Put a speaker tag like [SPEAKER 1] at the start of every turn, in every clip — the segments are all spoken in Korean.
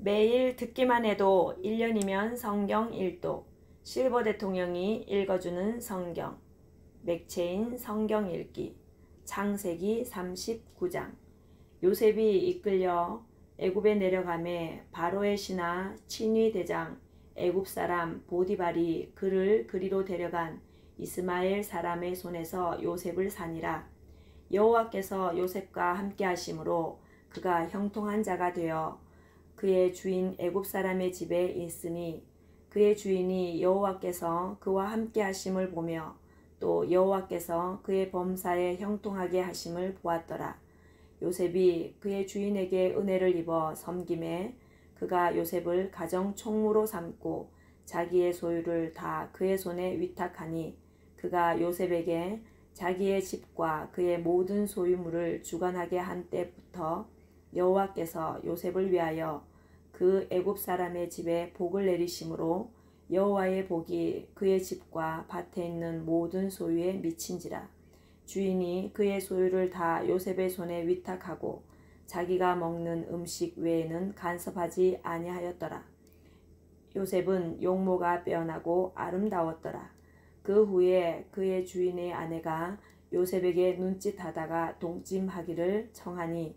[SPEAKER 1] 매일 듣기만 해도 1년이면 성경 1독, 실버 대통령이 읽어주는 성경, 맥체인 성경 읽기, 창세기 39장. 요셉이 이끌려 애굽에 내려가매 바로의 신하 친위 대장 애굽 사람 보디발이 그를 그리로 데려간 이스마엘 사람의 손에서 요셉을 사니라. 여호와께서 요셉과 함께 하심으로 그가 형통한 자가 되어 그의 주인 애굽 사람의 집에 있으니 그의 주인이 여호와께서 그와 함께 하심을 보며 또 여호와께서 그의 범사에 형통하게 하심을 보았더라. 요셉이 그의 주인에게 은혜를 입어 섬김에 그가 요셉을 가정 총무로 삼고 자기의 소유를 다 그의 손에 위탁하니 그가 요셉에게 자기의 집과 그의 모든 소유물을 주관하게 한 때부터 여호와께서 요셉을 위하여 그 애굽 사람의 집에 복을 내리심으로 여호와의 복이 그의 집과 밭에 있는 모든 소유에 미친지라. 주인이 그의 소유를 다 요셉의 손에 위탁하고 자기가 먹는 음식 외에는 간섭하지 아니하였더라. 요셉은 용모가 빼어나고 아름다웠더라. 그 후에 그의 주인의 아내가 요셉에게 눈짓하다가 동침하기를 청하니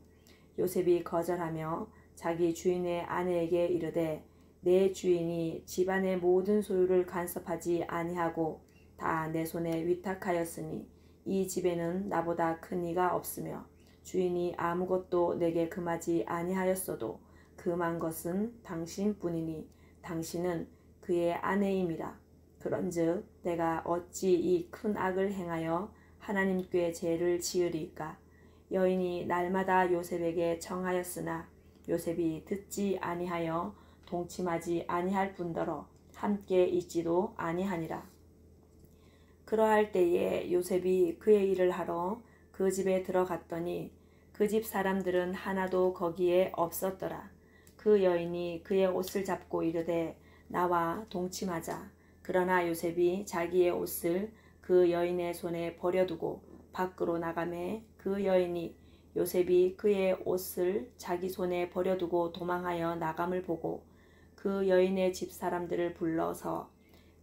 [SPEAKER 1] 요셉이 거절하며 자기 주인의 아내에게 이르되 내 주인이 집안의 모든 소유를 간섭하지 아니하고 다 내 손에 위탁하였으니 이 집에는 나보다 큰 이가 없으며 주인이 아무것도 내게 금하지 아니하였어도 금한 것은 당신뿐이니 당신은 그의 아내임이라. 그런즉 내가 어찌 이 큰 악을 행하여 하나님께 죄를 지으리까. 여인이 날마다 요셉에게 청하였으나 요셉이 듣지 아니하여 동침하지 아니할 뿐더러 함께 있지도 아니하니라. 그러할 때에 요셉이 그의 일을 하러 그 집에 들어갔더니 그 집 사람들은 하나도 거기에 없었더라. 그 여인이 그의 옷을 잡고 이르되 나와 동침하자. 그러나 요셉이 자기의 옷을 그 여인의 손에 버려두고 밖으로 나가매 그 여인이 요셉이 그의 옷을 자기 손에 버려두고 도망하여 나감을 보고 그 여인의 집 사람들을 불러서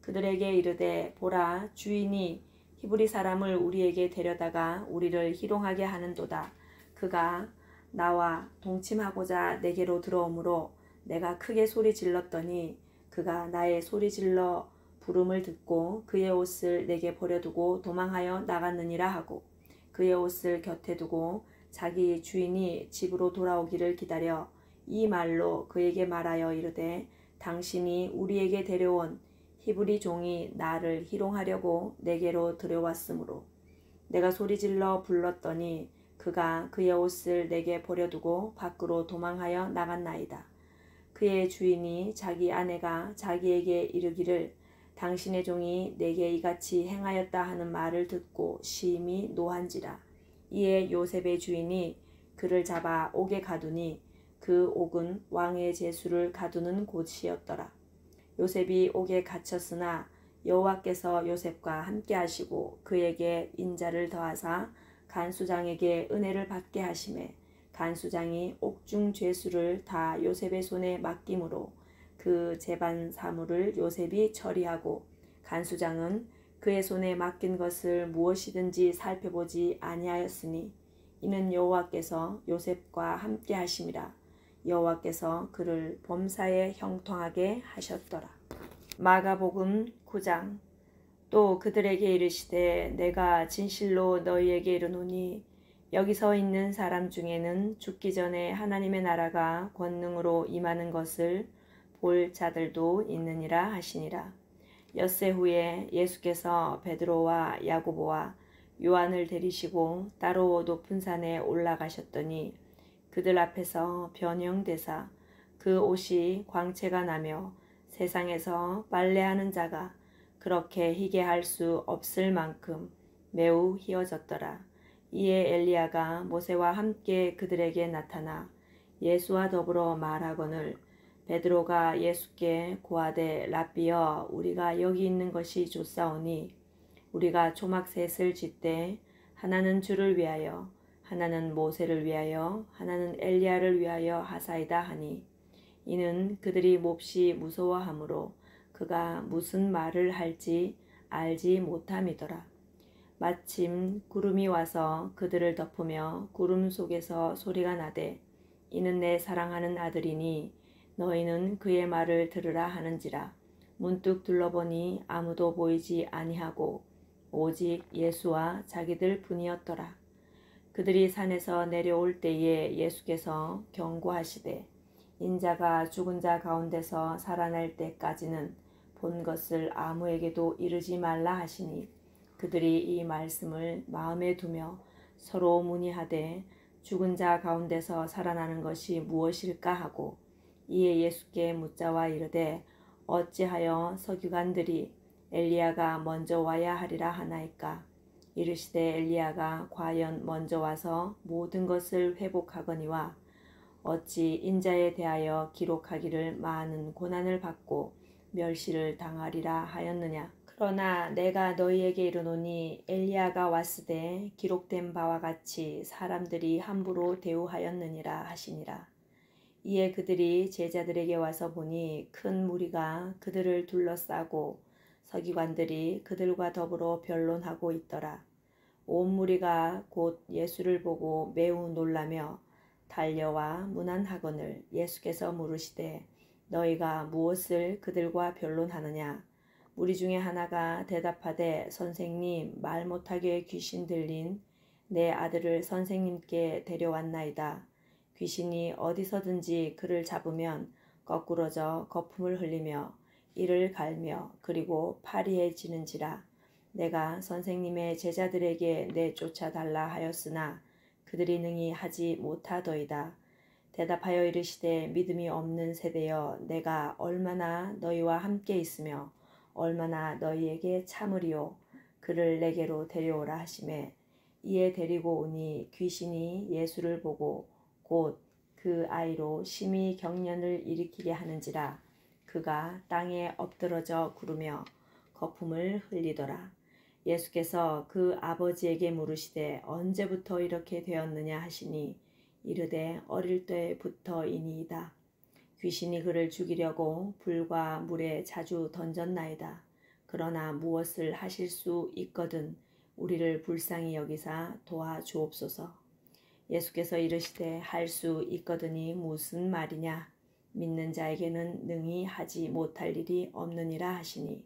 [SPEAKER 1] 그들에게 이르되 보라, 주인이 히브리 사람을 우리에게 데려다가 우리를 희롱하게 하는도다. 그가 나와 동침하고자 내게로 들어오므로 내가 크게 소리 질렀더니 그가 나의 소리 질러 부름을 듣고 그의 옷을 내게 버려두고 도망하여 나갔느니라 하고 그의 옷을 곁에 두고 자기 주인이 집으로 돌아오기를 기다려 이 말로 그에게 말하여 이르되 당신이 우리에게 데려온 히브리 종이 나를 희롱하려고 내게로 들여왔으므로 내가 소리질러 불렀더니 그가 그의 옷을 내게 버려두고 밖으로 도망하여 나갔나이다. 그의 주인이 자기 아내가 자기에게 이르기를 당신의 종이 내게 이같이 행하였다 하는 말을 듣고 심히 노한지라. 이에 요셉의 주인이 그를 잡아 옥에 가두니 그 옥은 왕의 제수를 가두는 곳이었더라. 요셉이 옥에 갇혔으나 여호와께서 요셉과 함께 하시고 그에게 인자를 더하사 간수장에게 은혜를 받게 하시매 간수장이 옥중 죄수를 다 요셉의 손에 맡김으로 그 재반 사물을 요셉이 처리하고 간수장은 그의 손에 맡긴 것을 무엇이든지 살펴보지 아니하였으니 이는 여호와께서 요셉과 함께 하심이라. 여호와께서 그를 범사에 형통하게 하셨더라. 마가복음 9장. 또 그들에게 이르시되 내가 진실로 너희에게 이르노니 여기 서 있는 사람 중에는 죽기 전에 하나님의 나라가 권능으로 임하는 것을 볼 자들도 있느니라 하시니라. 엿새 후에 예수께서 베드로와 야고보와 요한을 데리시고 따로 높은 산에 올라가셨더니 그들 앞에서 변형되사 그 옷이 광채가 나며 세상에서 빨래하는 자가 그렇게 희게 할 수 없을 만큼 매우 희어졌더라. 이에 엘리야가 모세와 함께 그들에게 나타나 예수와 더불어 말하거늘 베드로가 예수께 고하되 랍비여 우리가 여기 있는 것이 좋사오니 우리가 초막 셋을 짓되 하나는 주를 위하여 하나는 모세를 위하여 하나는 엘리야를 위하여 하사이다 하니 이는 그들이 몹시 무서워하므로 그가 무슨 말을 할지 알지 못함이더라. 마침 구름이 와서 그들을 덮으며 구름 속에서 소리가 나되 이는 내 사랑하는 아들이니 너희는 그의 말을 들으라 하는지라. 문득 둘러보니 아무도 보이지 아니하고 오직 예수와 자기들 뿐이었더라. 그들이 산에서 내려올 때에 예수께서 경고하시되 인자가 죽은 자 가운데서 살아날 때까지는 본 것을 아무에게도 이르지 말라 하시니 그들이 이 말씀을 마음에 두며 서로 문의하되 죽은 자 가운데서 살아나는 것이 무엇일까 하고 이에 예수께 묻자와 이르되 어찌하여 서기관들이 엘리야가 먼저 와야 하리라 하나이까. 이르시되 엘리야가 과연 먼저 와서 모든 것을 회복하거니와 어찌 인자에 대하여 기록하기를 많은 고난을 받고 멸시를 당하리라 하였느냐. 그러나 내가 너희에게 이르노니 엘리야가 왔으되 기록된 바와 같이 사람들이 함부로 대우하였느니라 하시니라. 이에 그들이 제자들에게 와서 보니 큰 무리가 그들을 둘러싸고 서기관들이 그들과 더불어 변론하고 있더라. 온 무리가 곧 예수를 보고 매우 놀라며 달려와 문안하거늘 예수께서 물으시되 너희가 무엇을 그들과 변론하느냐. 무리 중에 하나가 대답하되 선생님, 말 못하게 귀신 들린 내 아들을 선생님께 데려왔나이다. 귀신이 어디서든지 그를 잡으면 거꾸러져 거품을 흘리며 이를 갈며 그리고 파리해지는지라. 내가 선생님의 제자들에게 내쫓아 달라 하였으나 그들이 능히 하지 못하더이다. 대답하여 이르시되 믿음이 없는 세대여, 내가 얼마나 너희와 함께 있으며 얼마나 너희에게 참으리요. 그를 내게로 데려오라 하시매 이에 데리고 오니 귀신이 예수를 보고 곧 그 아이로 심히 경련을 일으키게 하는지라. 그가 땅에 엎드러져 구르며 거품을 흘리더라. 예수께서 그 아버지에게 물으시되 언제부터 이렇게 되었느냐 하시니 이르되 어릴 때부터이니이다. 귀신이 그를 죽이려고 불과 물에 자주 던졌나이다. 그러나 무엇을 하실 수 있거든 우리를 불쌍히 여기사 도와주옵소서. 예수께서 이르시되 할 수 있거든이 무슨 말이냐. 믿는 자에게는 능히 하지 못할 일이 없느니라 하시니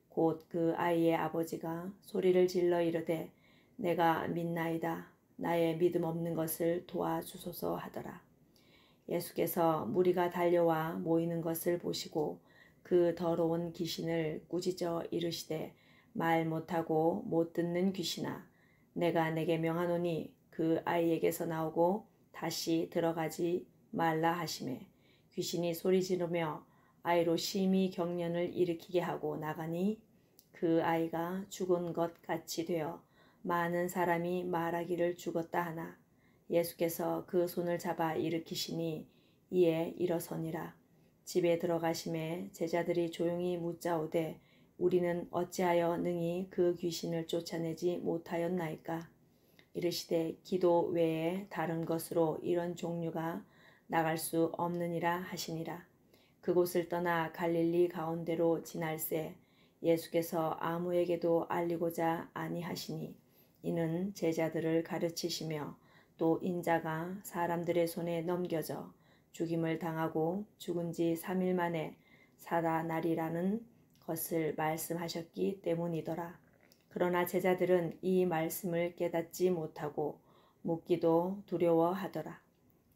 [SPEAKER 1] 곧 그 아이의 아버지가 소리를 질러 이르되 내가 믿나이다. 나의 믿음 없는 것을 도와주소서 하더라. 예수께서 무리가 달려와 모이는 것을 보시고 그 더러운 귀신을 꾸짖어 이르시되 말 못하고 못 듣는 귀신아, 내가 내게 명하노니 그 아이에게서 나오고 다시 들어가지 말라 하시매 귀신이 소리 지르며 아이로 심히 경련을 일으키게 하고 나가니 그 아이가 죽은 것 같이 되어 많은 사람이 말하기를 죽었다 하나 예수께서 그 손을 잡아 일으키시니 이에 일어서니라. 집에 들어가심에 제자들이 조용히 묻자오되 우리는 어찌하여 능히 그 귀신을 쫓아내지 못하였나이까. 이르시되 기도 외에 다른 것으로 이런 종류가 나갈 수 없느니라 하시니라. 그곳을 떠나 갈릴리 가운데로 지날새 예수께서 아무에게도 알리고자 아니하시니 이는 제자들을 가르치시며 또 인자가 사람들의 손에 넘겨져 죽임을 당하고 죽은 지 3일 만에 살아나리라는 것을 말씀하셨기 때문이더라. 그러나 제자들은 이 말씀을 깨닫지 못하고 묻기도 두려워하더라.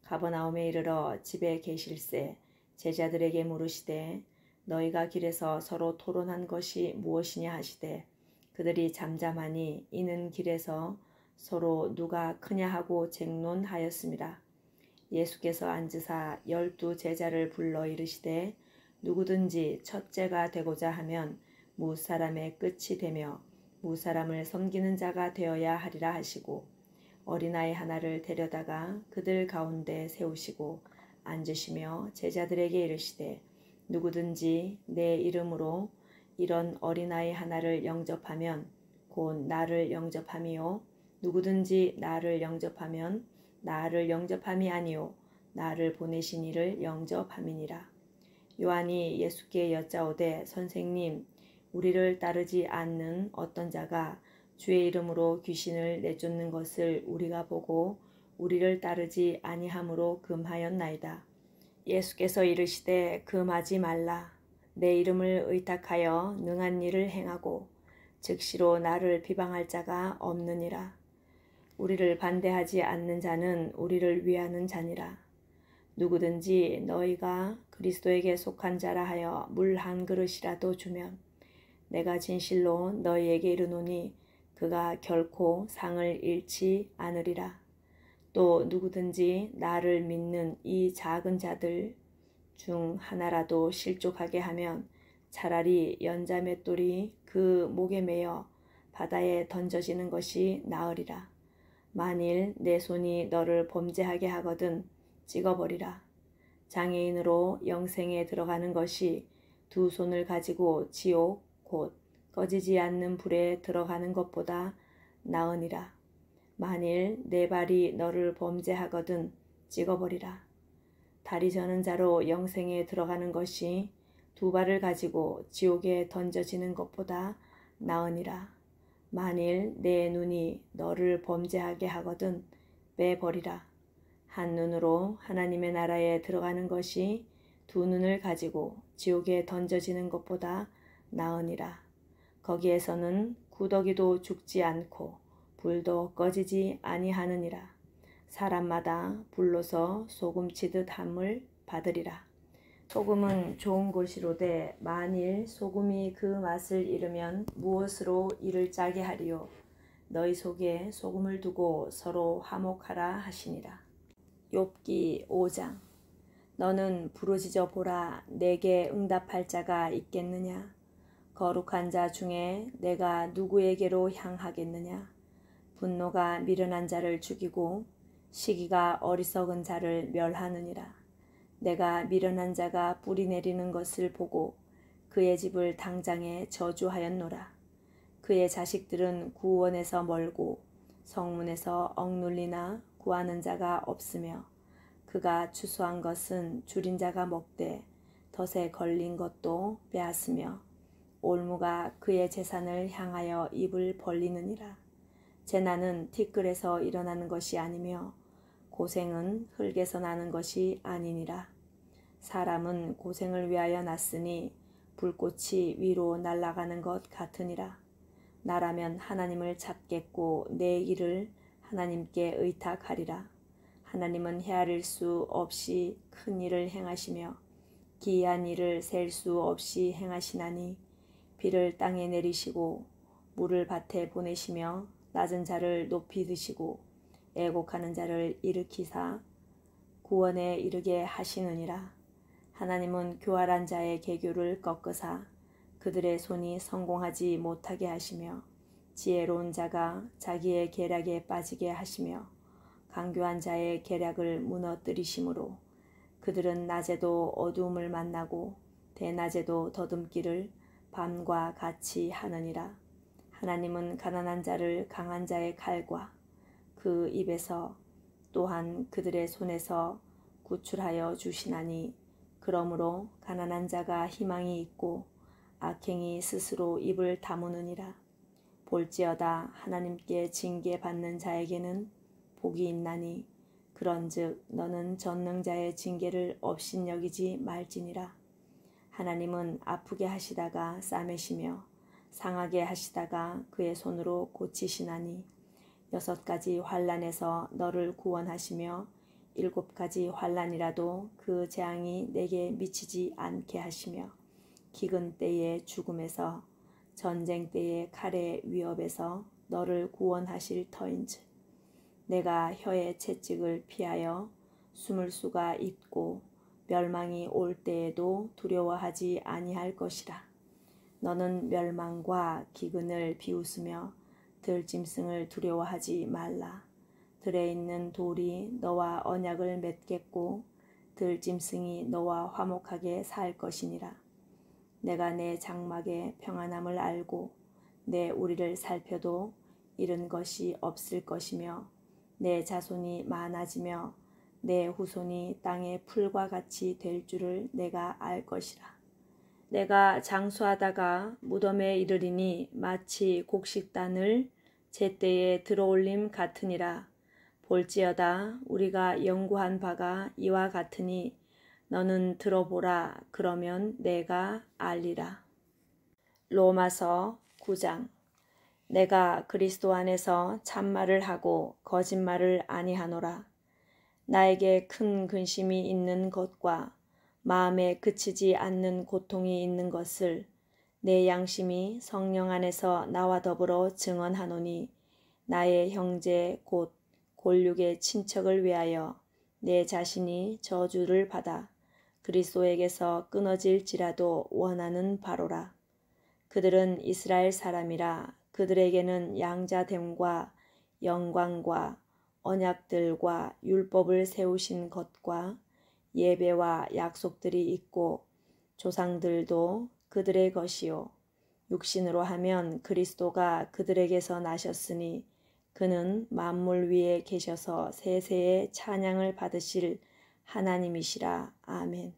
[SPEAKER 1] 가버나움에 이르러 집에 계실새 제자들에게 물으시되 너희가 길에서 서로 토론한 것이 무엇이냐 하시되 그들이 잠잠하니 이는 길에서 서로 누가 크냐 하고 쟁론하였습니다. 예수께서 앉으사 12 제자를 불러 이르시되 누구든지 첫째가 되고자 하면 무사람의 끝이 되며 무사람을 섬기는 자가 되어야 하리라 하시고 어린아이 하나를 데려다가 그들 가운데 세우시고 앉으시며 제자들에게 이르시되 누구든지 내 이름으로 이런 어린아이 하나를 영접하면 곧 나를 영접함이요 누구든지 나를 영접하면 나를 영접함이 아니요 나를 보내신 이를 영접함이니라. 요한이 예수께 여짜오되 선생님, 우리를 따르지 않는 어떤 자가 주의 이름으로 귀신을 내쫓는 것을 우리가 보고 우리를 따르지 아니함으로 금하였나이다. 예수께서 이르시되 금하지 말라. 내 이름을 의탁하여 능한 일을 행하고 즉시로 나를 비방할 자가 없느니라. 우리를 반대하지 않는 자는 우리를 위하는 자니라. 누구든지 너희가 그리스도에게 속한 자라 하여 물 한 그릇이라도 주면 내가 진실로 너희에게 이르노니 그가 결코 상을 잃지 않으리라. 또 누구든지 나를 믿는 이 작은 자들 중 하나라도 실족하게 하면 차라리 연자 맷돌이 그 목에 매여 바다에 던져지는 것이 나으리라. 만일 내 손이 너를 범죄하게 하거든 찍어버리라. 장애인으로 영생에 들어가는 것이 두 손을 가지고 지옥 곧 꺼지지 않는 불에 들어가는 것보다 나으니라. 만일 내 발이 너를 범죄하거든 찍어버리라. 다리 저는 자로 영생에 들어가는 것이 두 발을 가지고 지옥에 던져지는 것보다 나으니라. 만일 내 눈이 너를 범죄하게 하거든 빼버리라. 한 눈으로 하나님의 나라에 들어가는 것이 두 눈을 가지고 지옥에 던져지는 것보다 나으니라. 거기에서는 구더기도 죽지 않고 불도 꺼지지 아니하느니라. 사람마다 불로서 소금치듯 함을 받으리라. 소금은 좋은 것이로되 만일 소금이 그 맛을 잃으면 무엇으로 이를 짜게 하리요. 너희 속에 소금을 두고 서로 화목하라 하시니라. 욥기 5장. 너는 부르짖어 보라. 내게 응답할 자가 있겠느냐. 거룩한 자 중에 내가 누구에게로 향하겠느냐. 분노가 미련한 자를 죽이고 시기가 어리석은 자를 멸하느니라. 내가 미련한 자가 뿌리 내리는 것을 보고 그의 집을 당장에 저주하였노라. 그의 자식들은 구원에서 멀고 성문에서 억눌리나 구하는 자가 없으며 그가 추수한 것은 줄인 자가 먹되 덫에 걸린 것도 빼앗으며 올무가 그의 재산을 향하여 입을 벌리느니라. 재난은 티끌에서 일어나는 것이 아니며 고생은 흙에서 나는 것이 아니니라. 사람은 고생을 위하여 났으니 불꽃이 위로 날아가는 것 같으니라. 나라면 하나님을 찾겠고 내 일을 하나님께 의탁하리라. 하나님은 헤아릴 수 없이 큰 일을 행하시며 기이한 일을 셀 수 없이 행하시나니 비를 땅에 내리시고 물을 밭에 보내시며 낮은 자를 높이 드시고 애곡하는 자를 일으키사 구원에 이르게 하시느니라. 하나님은 교활한 자의 계교를 꺾으사 그들의 손이 성공하지 못하게 하시며 지혜로운 자가 자기의 계략에 빠지게 하시며 강교한 자의 계략을 무너뜨리심으로 그들은 낮에도 어두움을 만나고 대낮에도 더듬기를 밤과 같이 하느니라. 하나님은 가난한 자를 강한 자의 칼과 그 입에서 또한 그들의 손에서 구출하여 주시나니 그러므로 가난한 자가 희망이 있고 악행이 스스로 입을 다무느니라. 볼지어다 하나님께 징계받는 자에게는 복이 있나니 그런즉 너는 전능자의 징계를 업신여기지 말지니라. 하나님은 아프게 하시다가 싸매시며 상하게 하시다가 그의 손으로 고치시나니 6가지 환난에서 너를 구원하시며 7가지 환난이라도 그 재앙이 내게 미치지 않게 하시며 기근 때의 죽음에서 전쟁 때의 칼의 위협에서 너를 구원하실 터인즉 내가 혀의 채찍을 피하여 숨을 수가 있고 멸망이 올 때에도 두려워하지 아니할 것이라. 너는 멸망과 기근을 비웃으며 들짐승을 두려워하지 말라. 들에 있는 돌이 너와 언약을 맺겠고 들짐승이 너와 화목하게 살 것이니라. 내가 내 장막의 평안함을 알고 내 우리를 살펴도 잃은 것이 없을 것이며 내 자손이 많아지며 내 후손이 땅의 풀과 같이 될 줄을 내가 알 것이라. 내가 장수하다가 무덤에 이르리니 마치 곡식단을 제때에 들어올림 같으니라. 볼지어다 우리가 연구한 바가 이와 같으니 너는 들어보라. 그러면 내가 알리라. 로마서 9장. 내가 그리스도 안에서 참말을 하고 거짓말을 아니하노라. 나에게 큰 근심이 있는 것과 마음에 그치지 않는 고통이 있는 것을 내 양심이 성령 안에서 나와 더불어 증언하노니 나의 형제 곧 골육의 친척을 위하여 내 자신이 저주를 받아 그리스도에게서 끊어질지라도 원하는 바로라. 그들은 이스라엘 사람이라. 그들에게는 양자됨과 영광과 언약들과 율법을 세우신 것과 예배와 약속들이 있고 조상들도 그들의 것이요 육신으로 하면 그리스도가 그들에게서 나셨으니 그는 만물 위에 계셔서 세세의 찬양을 받으실 하나님이시라. 아멘.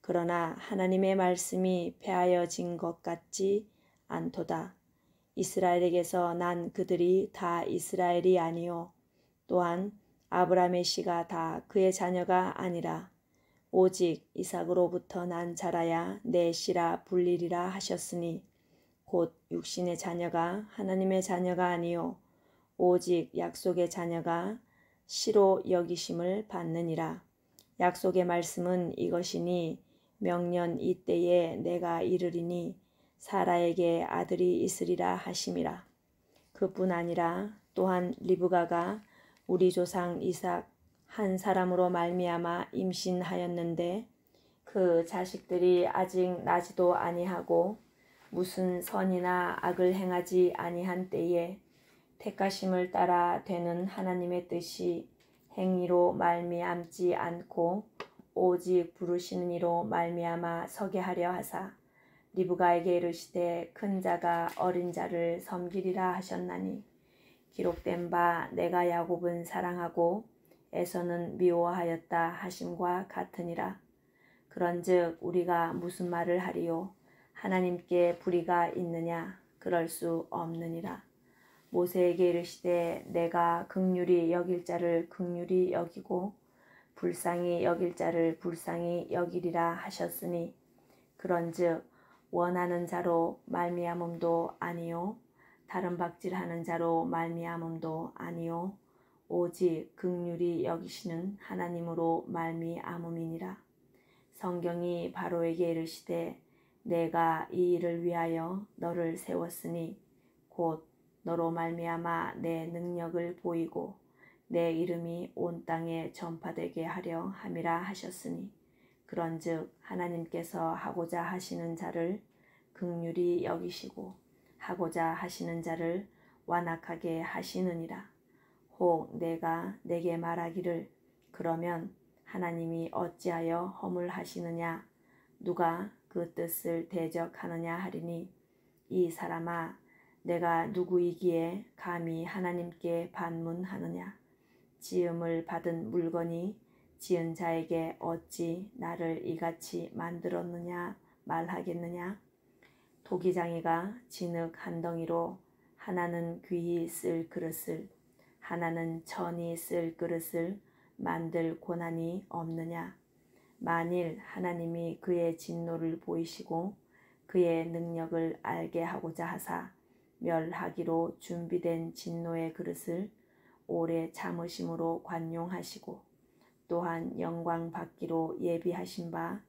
[SPEAKER 1] 그러나 하나님의 말씀이 폐하여진 것 같지 않도다. 이스라엘에게서 난 그들이 다 이스라엘이 아니요 또한 아브라함의 씨가 다 그의 자녀가 아니라 오직 이삭으로부터 난 자라야 내 씨라 불리리라 하셨으니 곧 육신의 자녀가 하나님의 자녀가 아니요 오직 약속의 자녀가 씨로 여기심을 받느니라. 약속의 말씀은 이것이니 명년 이때에 내가 이르리니 사라에게 아들이 있으리라 하심이라. 그뿐 아니라 또한 리브가가 우리 조상 이삭 한 사람으로 말미암아 임신하였는데 그 자식들이 아직 나지도 아니하고 무슨 선이나 악을 행하지 아니한 때에 택하심을 따라 되는 하나님의 뜻이 행위로 말미암지 않고 오직 부르시는 이로 말미암아 서게 하려 하사 리브가에게 이르시되 큰 자가 어린 자를 섬기리라 하셨나니 기록된 바 내가 야곱은 사랑하고 에서는 미워하였다 하심과 같으니라. 그런즉 우리가 무슨 말을 하리요? 하나님께 불의가 있느냐? 그럴 수 없느니라. 모세에게 이르시되 내가 긍휼히 여길 자를 긍휼히 여기고 불쌍히 여길 자를 불쌍히 여기리라 하셨으니 그런즉 원하는 자로 말미암음도 아니요 다른 박질하는 자로 말미암음도 아니요 오직 긍휼히 여기시는 하나님으로 말미암음이니라. 성경이 바로에게 이르시되 내가 이 일을 위하여 너를 세웠으니 곧 너로 말미암아 내 능력을 보이고 내 이름이 온 땅에 전파되게 하려 함이라 하셨으니 그런즉 하나님께서 하고자 하시는 자를 긍휼히 여기시고 하고자 하시는 자를 완악하게 하시느니라. 혹 내가 내게 말하기를 그러면 하나님이 어찌하여 허물하시느냐 누가 그 뜻을 대적하느냐 하리니 이 사람아 내가 누구이기에 감히 하나님께 반문하느냐 지음을 받은 물건이 지은 자에게 어찌 나를 이같이 만들었느냐 말하겠느냐. 도기장이가 진흙 한 덩이로 하나는 귀히 쓸 그릇을 하나는 천히 쓸 그릇을 만들 고난이 없느냐. 만일 하나님이 그의 진노를 보이시고 그의 능력을 알게 하고자 하사 멸하기로 준비된 진노의 그릇을 오래 참으심으로 관용하시고 또한 영광 받기로 예비하신 바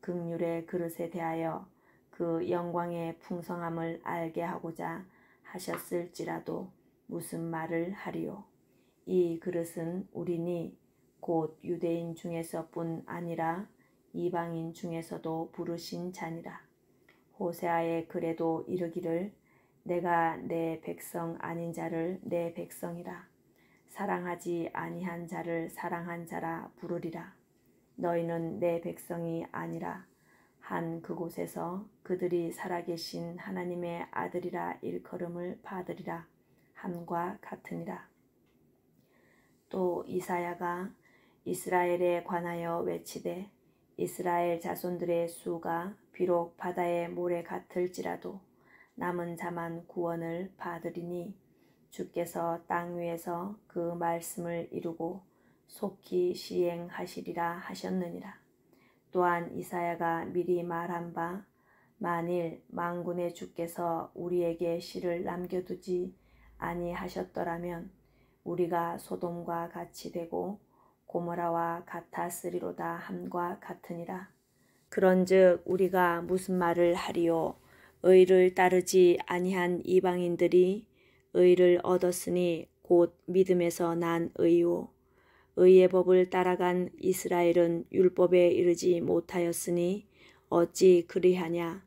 [SPEAKER 1] 긍휼의 그릇에 대하여 그 영광의 풍성함을 알게 하고자 하셨을지라도 무슨 말을 하리요. 이 그릇은 우리니 곧 유대인 중에서뿐 아니라 이방인 중에서도 부르신 자니라. 호세아의 글에도 이르기를 내가 내 백성 아닌 자를 내 백성이라 사랑하지 아니한 자를 사랑한 자라 부르리라. 너희는 내 백성이 아니라 한 그곳에서 그들이 살아계신 하나님의 아들이라 일컬음을 받으리라 함과 같으니라. 또 이사야가 이스라엘에 관하여 외치되 이스라엘 자손들의 수가 비록 바다의 모래 같을지라도 남은 자만 구원을 받으리니 주께서 땅 위에서 그 말씀을 이루고 속히 시행하시리라 하셨느니라. 또한 이사야가 미리 말한 바 만일 만군의 주께서 우리에게 씨를 남겨두지 아니하셨더라면 우리가 소돔과 같이 되고 고모라와 같았으리로다 함과 같으니라. 그런즉 우리가 무슨 말을 하리요? 의를 따르지 아니한 이방인들이 의를 얻었으니 곧 믿음에서 난 의요. 의의 법을 따라간 이스라엘은 율법에 이르지 못하였으니 어찌 그리하냐?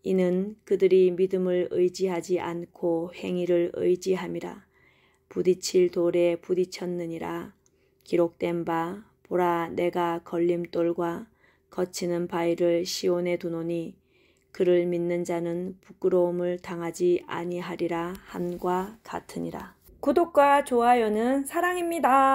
[SPEAKER 1] 이는 그들이 믿음을 의지하지 않고 행위를 의지함이라. 부딪힐 돌에 부딪혔느니라. 기록된 바 보라 내가 걸림돌과 거치는 바위를 시온에 두노니 그를 믿는 자는 부끄러움을 당하지 아니하리라 함과 같으니라. 구독과 좋아요는 사랑입니다.